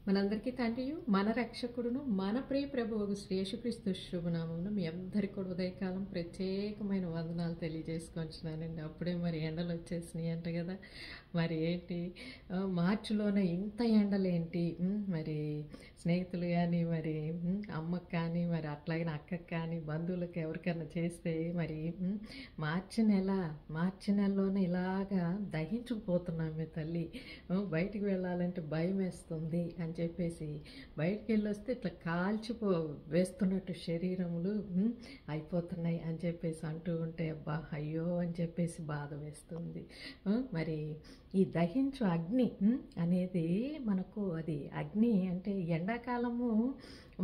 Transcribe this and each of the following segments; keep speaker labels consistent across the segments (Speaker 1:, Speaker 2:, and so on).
Speaker 1: మనందరికీ తండ్రియు మన రక్షకుడును మన ప్రియ ప్రభువు శ్రీ యేసుక్రీస్తు శుభనామమున మీ అందరికీ కూడా ఉదయకాలం ప్రత్యేకమైన వందనాలు తెలియజేసుకొంచున్నానండి. అప్పుడే మరి ఎండలు వచ్చేసినాయి అంట కదా. మరి ఏంటి మార్చిలోనే ఇంత ఎండలేంటి? మరి స్నేహితులు కానీ మరి అమ్మకు కానీ మరి అట్లాగే అక్కకి కానీ బంధువులకు ఎవరికైనా చేస్తే మరి మార్చి నెలలోనే ఇలాగా దహించుకుపోతున్నాం మీ తల్లి. బయటికి వెళ్ళాలంటే భయం వేస్తుంది అని చెప్పేసి బయటికి వెళ్ళొస్తే ఇట్లా వేస్తున్నట్టు శరీరములు అయిపోతున్నాయి అని చెప్పేసి అంటూ ఉంటే అబ్బా అయ్యో అని చెప్పేసి బాధ వేస్తుంది. మరి ఈ దహించు అగ్ని అనేది మనకు అది అగ్ని అంటే ఎండాకాలము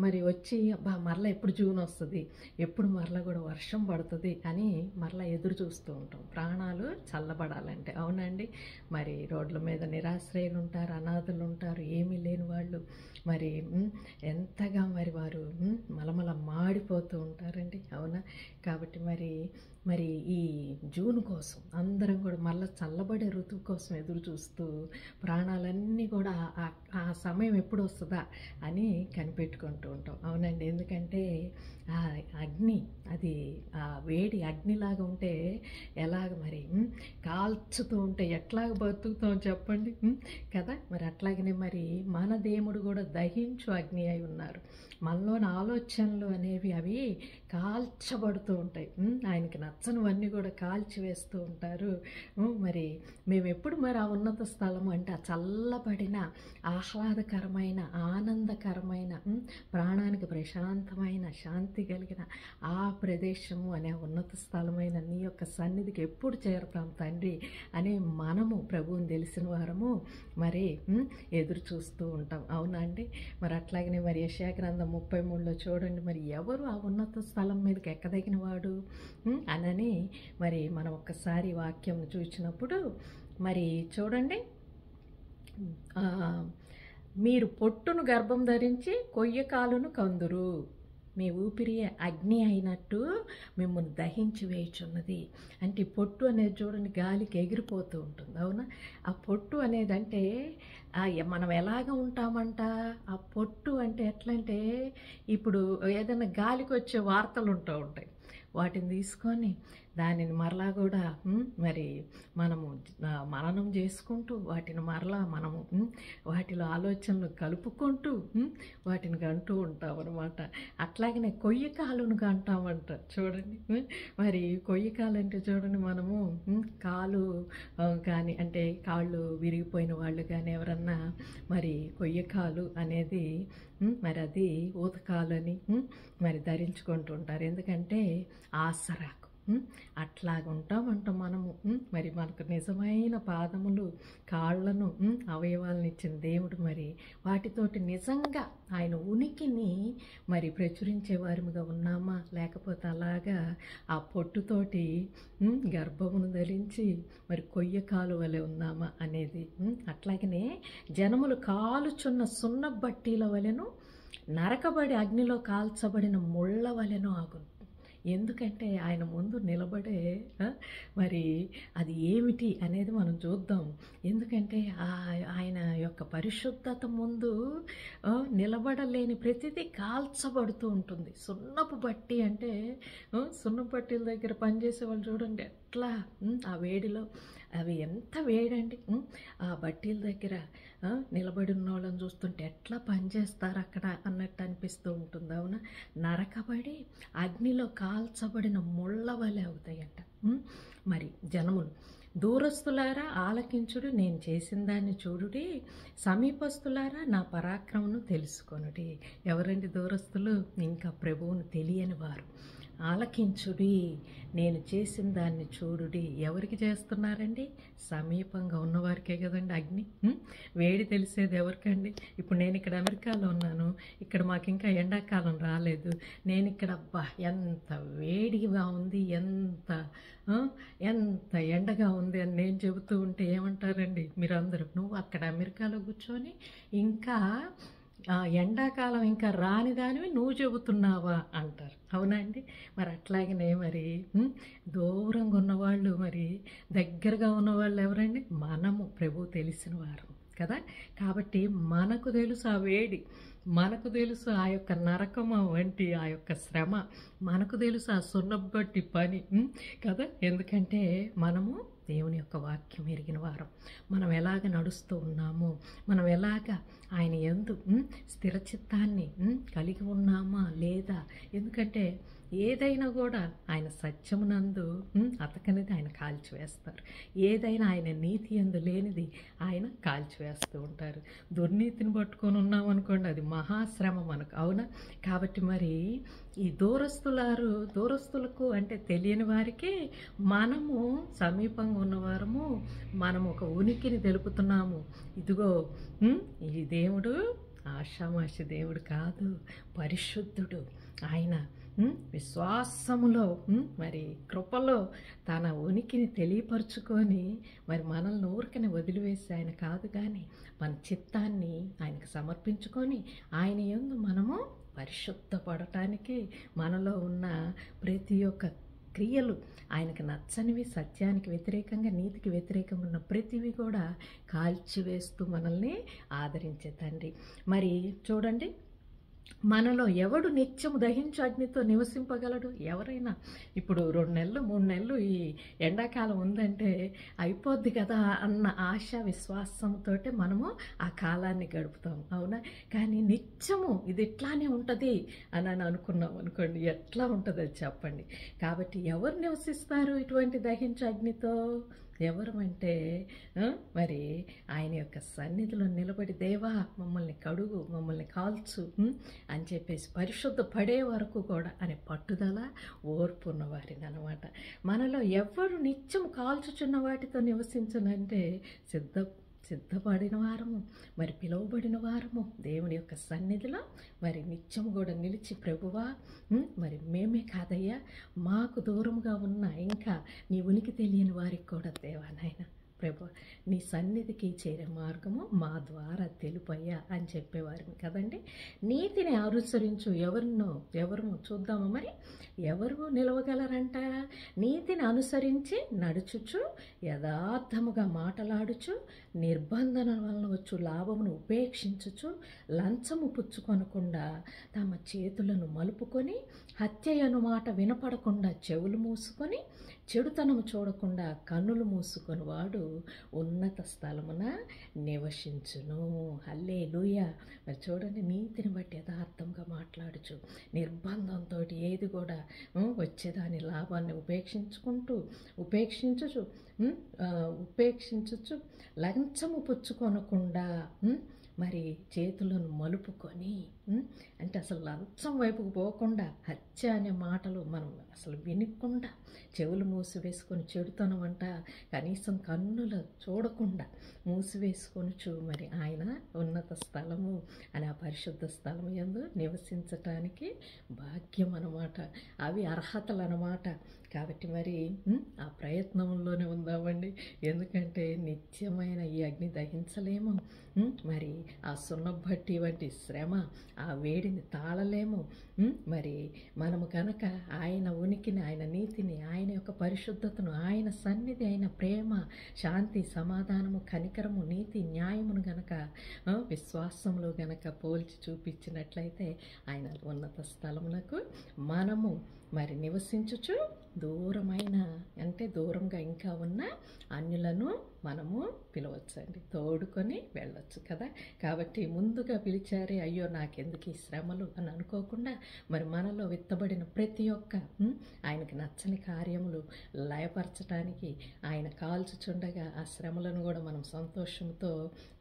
Speaker 1: మరి వచ్చి అబ్బా మరలా ఎప్పుడు జూన్ వస్తుంది, ఎప్పుడు మరలా కూడా వర్షం పడుతుంది అని మరలా ఎదురు చూస్తూ ఉంటాం ప్రాణాలు చల్లబడాలంటే. అవునండి. మరి రోడ్ల మీద నిరాశ్రయులు ఉంటారు, అనాథులు ఉంటారు, ఏమీ లేని వాళ్ళు మరి ఎంతగా మరి వారు మలమల మాడిపోతూ ఉంటారండి. అవునా. కాబట్టి మరి ఈ జూన్ కోసం అందరం కూడా మళ్ళీ చల్లబడే ఋతువు కోసం ఎదురు చూస్తూ ప్రాణాలన్నీ కూడా ఆ సమయం ఎప్పుడు వస్తుందా అని కనిపెట్టుకుంటూ ఉంటాం. అవునండి. ఎందుకంటే ఆ అగ్ని అది ఆ వేడి అగ్నిలాగా ఉంటే ఎలాగ మరి కాల్చుతూ ఉంటే ఎట్లాగ బతుకుతాం చెప్పండి కదా. మరి అట్లాగనే మరి మన దేవుడు కూడా దహించు అగ్ని అయి ఉన్నారు. మనలోని ఆలోచనలు అనేవి అవి కాల్చబడుతూ ఉంటాయి. ఆయనకి నచ్చనివన్నీ కూడా కాల్చివేస్తూ ఉంటారు. మరి మేము ఎప్పుడు మరి ఆ ఉన్నత స్థలము అంటే ఆ చల్లబడిన ఆహ్లాదకరమైన ఆనందకరమైన ప్రాణానికి ప్రశాంతమైన శాంతి కలిగిన ఆ ప్రదేశము అనే ఉన్నత స్థలమైన నీ యొక్క సన్నిధికి ఎప్పుడు చేరతాం తండ్రి అనే మనము ప్రభువుని తెలిసిన వారము మరి ఎదురు చూస్తూ ఉంటాం. అవునా అండి. మరి అట్లాగనే మరి యెషయా గ్రంథం 33లో చూడండి, మరి ఎవరు ఆ ఉన్నత స్థలం మీదకి ఎక్కదగిన వాడు అనని మరి మనం ఒక్కసారి వాక్యం చూసినప్పుడు మరి చూడండి, మీరు పొట్టును గర్భం ధరించి కొయ్య కాలును కందురు, మీ ఊపిరి అగ్ని అయినట్టు మిమ్మల్ని దహించి వేయుచున్నది. అంటే ఈ పొట్టు అనేది చూడండి గాలికి ఎగిరిపోతూ ఉంటుంది. అవునా. ఆ పొట్టు అనేది అంటే మనం ఎలాగ ఉంటామంట, ఆ పొట్టు అంటే ఎట్లంటే ఇప్పుడు ఏదైనా గాలికి వచ్చే వార్తలు ఉంటూ ఉంటాయి, వాటిని తీసుకొని దానిని మరలా కూడా మరి మనము మననం చేసుకుంటూ వాటిని మరలా మనము వాటిలో ఆలోచనలు కలుపుకుంటూ వాటిని గంటూ ఉంటాం అనమాట. అట్లాగనే కొయ్య కాలును గంటామంట చూడండి. మరి కొయ్య కాలు అంటే చూడండి, మనము కాలు కానీ అంటే కాళ్ళు విరిగిపోయిన వాళ్ళు కానీ ఎవరన్నా మరి కొయ్య కాలు అనేది మరి అది ఊతకాలు అని మరి ధరించుకుంటూ ఉంటారు. ఎందుకంటే ఆసరాకు అట్లాగుంటామంట మనము. మరి మనకు నిజమైన పాదములు కాళ్ళను అవయవాలను ఇచ్చిన దేవుడు మరి వాటితోటి నిజంగా ఆయన ఉనికిని మరి ప్రచురించే వారిగా ఉన్నామా, లేకపోతే అలాగా ఆ పొట్టుతోటి గర్భమును ధరించి మరి కొయ్య కాలు వలె ఉన్నామా అనేది. అట్లాగనే జనములు కాలుచున్న సున్న బట్టీల వలెను నరకబడి అగ్నిలో కాల్చబడిన ముళ్ళ వలెను ఆగును. ఎందుకంటే ఆయన ముందు నిలబడే మరి అది ఏమిటి అనేది మనం చూద్దాం. ఎందుకంటే ఆయన యొక్క పరిశుద్ధత ముందు నిలబడలేని ప్రతిదీ కాల్చబడుతూ ఉంటుంది. సున్నపు బట్టి అంటే సున్నపు బట్టీల దగ్గర పనిచేసే వాళ్ళు చూడండి ఎట్లా ఆ వేడిలో అవి ఎంత వేడండి. ఆ బట్టీల దగ్గర నిలబడి ఉన్న వాళ్ళని చూస్తుంటే ఎట్లా పనిచేస్తారు అక్కడ అన్నట్టు అనిపిస్తూ ఉంటుంది. అవునా. నరకబడి అగ్నిలో కాల్చబడిన ముళ్ళ వలె అవుతాయంట. మరి జనములు దూరస్తులారా ఆలకించుడు, నేను చేసిన దాన్ని చూడుడి, సమీపస్తులారా నా పరాక్రమను తెలుసుకొనుడి. ఎవరండి దూరస్తులు? ఇంకా ప్రభువును తెలియని వారు. ఆలకించుడి, నేను చేసిన దాన్ని చూడుడి. ఎవరికి చేస్తున్నారండి? సమీపంగా ఉన్నవారికే కదండి అగ్ని. వేడి తెలిసేది ఎవరికండి? ఇప్పుడు నేను ఇక్కడ అమెరికాలో ఉన్నాను, ఇక్కడ మాకు ఇంకా ఎండాకాలం రాలేదు, నేను ఇక్కడ అబ్బా ఎంత వేడిగా ఉంది, ఎంత ఎండగా ఉంది అని నేను చెబుతూ ఉంటే ఏమంటారండి మీరందరూ? నువ్వు అక్కడ అమెరికాలో కూర్చొని ఇంకా ఎండాకాలం ఇంకా రాని దానివి నువ్వు చెబుతున్నావా అంటారు. అవునండి. మరి అట్లాగనే మరి దూరంగా ఉన్నవాళ్ళు మరి దగ్గరగా ఉన్నవాళ్ళు ఎవరండి? మనము ప్రభు తెలిసిన వారు. కదా. కాబట్టి మనకు తెలుసు ఆ వేడి, మనకు తెలుసు ఆ యొక్క నరకము వంటి ఆ యొక్క శ్రమ, మనకు తెలుసు ఆ సున్నబట్టి పని కదా. ఎందుకంటే మనము దేవుని యొక్క వాక్యం ఎరిగిన వారం, మనం ఎలాగ నడుస్తూ ఉన్నామో, మనం ఎలాగ ఆయన యందు స్థిరచిత్తాన్ని కలిగి ఉన్నామా లేదా. ఎందుకంటే ఏదైనా కూడా ఆయన సత్యమునందు అతకనిది ఆయన కాల్చివేస్తారు, ఏదైనా ఆయన నీతి యందు లేనిది ఆయన కాల్చివేస్తూ ఉంటారు. దుర్నీతిని పట్టుకొని ఉన్నామనుకోండి, అది మహాశ్రమ మనకు, అవునా. కాబట్టి మరి ఈ దూరస్తులకు అంటే తెలియని వారికి మనము సమీపంగా ఉన్నవారము, మనము ఒక ఉనికిని తెలుపుతున్నాము. ఇదిగో ఈ దేవుడు ఆషామాషి దేవుడు కాదు, పరిశుద్ధుడు. ఆయన విశ్వాసములో మరి కృపలో తన ఉనికిని తెలియపరుచుకొని మరి మనల్ని ఊరికనే వదిలివేసి ఆయన కాదు, కానీ మన చిత్తాన్ని ఆయనకు సమర్పించుకొని ఆయన యందు మనము పరిశుద్ధపడటానికి మనలో ఉన్న ప్రతి ఒక్క క్రియలు ఆయనకు నచ్చనివి, సత్యానికి వ్యతిరేకంగా, నీతికి వ్యతిరేకంగా ఉన్న ప్రతివి కూడా కాల్చివేస్తూ మనల్ని ఆదరించే తండ్రి. మరి చూడండి, మనలో ఎవడు నిత్యము దహించు అగ్నితో నివసింపగలడు? ఎవరైనా ఇప్పుడు 2 నెలలు 3 నెలలు ఈ ఎండాకాలం ఉందంటే అయిపోద్ది కదా అన్న ఆశ విశ్వాసంతో మనము ఆ కాలాన్ని గడుపుతాం, అవునా. కానీ నిత్యము ఇది ఇట్లానే ఉంటుంది అని అనుకున్నాం అనుకోండి, ఎట్లా ఉంటుంది అది చెప్పండి. కాబట్టి ఎవరు నివసిస్తారు ఇటువంటి దహించు అగ్నితో? ఎవరు అంటే మరి ఆయన యొక్క సన్నిధిలో నిలబడి, దేవా మమ్మల్ని కడుగు, మమ్మల్ని కాల్చు అని చెప్పేసి పరిశుద్ధ పడే వరకు కూడా అనే పట్టుదల, ఓర్పు ఉన్నవారిని అనమాట. మనలో ఎవరు నిత్యం కాల్చుచున్న వాటితో నివసించనంటే సిద్ధపడిన వారము, మరి పిలువబడిన వారము, దేవుడి యొక్క సన్నిధిలో మరి నిత్యము కూడా నిలిచి, ప్రభువా మరి మేమే కాదయ్యా, మాకు దూరంగా ఉన్న ఇంకా నీ ఉనికి తెలియని వారికి కూడా దేవా నాయన ప్రభు నీ సన్నిధికి చేరే మార్గము మా ద్వారా తెలుపయ్యా అని చెప్పేవారిని కదండి. నీతిని అనుసరించు ఎవరు చూద్దామా మరి. ఎవరు నిలవగలరంట? నీతిని అనుసరించి నడుచుచు, యథార్థముగా మాటలాడుచు, నిర్బంధన వలన వచ్చు లాభమును ఉపేక్షించుచు, లంచము పుచ్చుకొనకుండా తమ చేతులను మలుపుకొని, హత్య అను మాట వినపడకుండా చెవులు మూసుకొని, చెడుతనము చూడకుండా కన్నులు మూసుకొని వాడు ఉన్నత స్థలమున నివసించును. హల్లెలూయా. మరి చూడండి, నీతిని బట్టి యథార్థంగా మాట్లాడుచు, నిర్బంధంతో ఏది కూడా వచ్చేదాని లాభాన్ని ఉపేక్షించుచు లంచము పుచ్చుకొనకుండా మరి చేతులను మలుపుకొని, అంటే అసలు లంచం వైపుకు పోకుండా, హత్య అనే మాటలు మనం అసలు వినకుండా, చెవులు మూసివేసుకొని, చెడుతనం అంట కనీసం కన్నులు చూడకుండా మూసివేసుకొనుచు మరి ఆయన ఉన్నత స్థలము అని ఆ పరిశుద్ధ స్థలము యందు నివసించటానికి భాగ్యం అన్నమాట. అవి అర్హతలు అన్నమాట. కాబట్టి మరి ఆ ప్రయత్నంలోనే ఉందామండి. ఎందుకంటే నిత్యమైన ఈ అగ్ని దహించలేము, మరి ఆ సున్నబట్టి వంటి శ్రమ, ఆ వేడిని తాళలేము. మరి మనము కనుక ఆయన ఉనికిని, ఆయన నీతిని, ఆయన యొక్క పరిశుద్ధతను, ఆయన సన్నిధి, ఆయన ప్రేమ, శాంతి, సమాధానము, కనికరము, నీతి, న్యాయమును గనక విశ్వాసంలో గనక పోల్చి చూపించినట్లయితే ఆయన ఉన్నత స్థలమునకు మనము మరి నివసించుచు, దూరంగా ఇంకా ఉన్న అన్యులను మనము పిలవచ్చండి, తోడుకొని వెళ్ళొచ్చు కదా. కాబట్టి ముందుగా పిలిచారే, అయ్యో నాకెందుకు ఈ శ్రమలు అని అనుకోకుండా మరి మనలో విత్తబడిన ప్రతి ఒక్క ఆయనకి నచ్చని కార్యములు లయపరచడానికి ఆయన కాల్చుచుండగా ఆ శ్రమలను కూడా మనం సంతోషంతో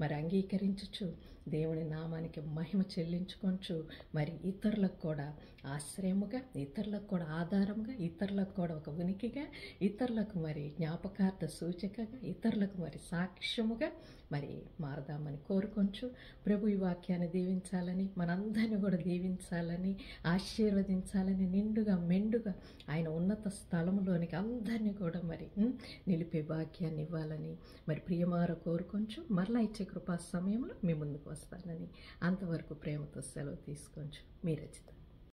Speaker 1: మరి అంగీకరించచ్చు, దేవుని నామానికి మహిమ చెల్లించుకొంచు, మరి ఇతరులకు కూడా ఆశ్రయముగా, ఇతరులకు కూడా ఆధారంగా, ఇతరులకు కూడా ఒక ఉనికిగా, ఇతరులకు మరి జ్ఞాపకార్థ సూచికగా, ఇతరులకు మరి సాక్ష్యముగా మరి మారదామని కోరుకొంచు. ప్రభు ఈ వాక్యాన్ని దీవించాలని, మనందరినీ కూడా దీవించాలని, ఆశీర్వదించాలని, నిండుగా మెండుగా ఆయన ఉన్నత స్థలములోనికి అందరినీ కూడా మరి నిలిపే భాగ్యాన్ని ఇవ్వాలని మరి ప్రియమార కోరుకొంచు. మరలా ఇచ్చే కృపా సమయంలో మీ ముందుకు వస్తానని, అంతవరకు ప్రేమతో సెలవు తీసుకొంచు. మీ రచిత.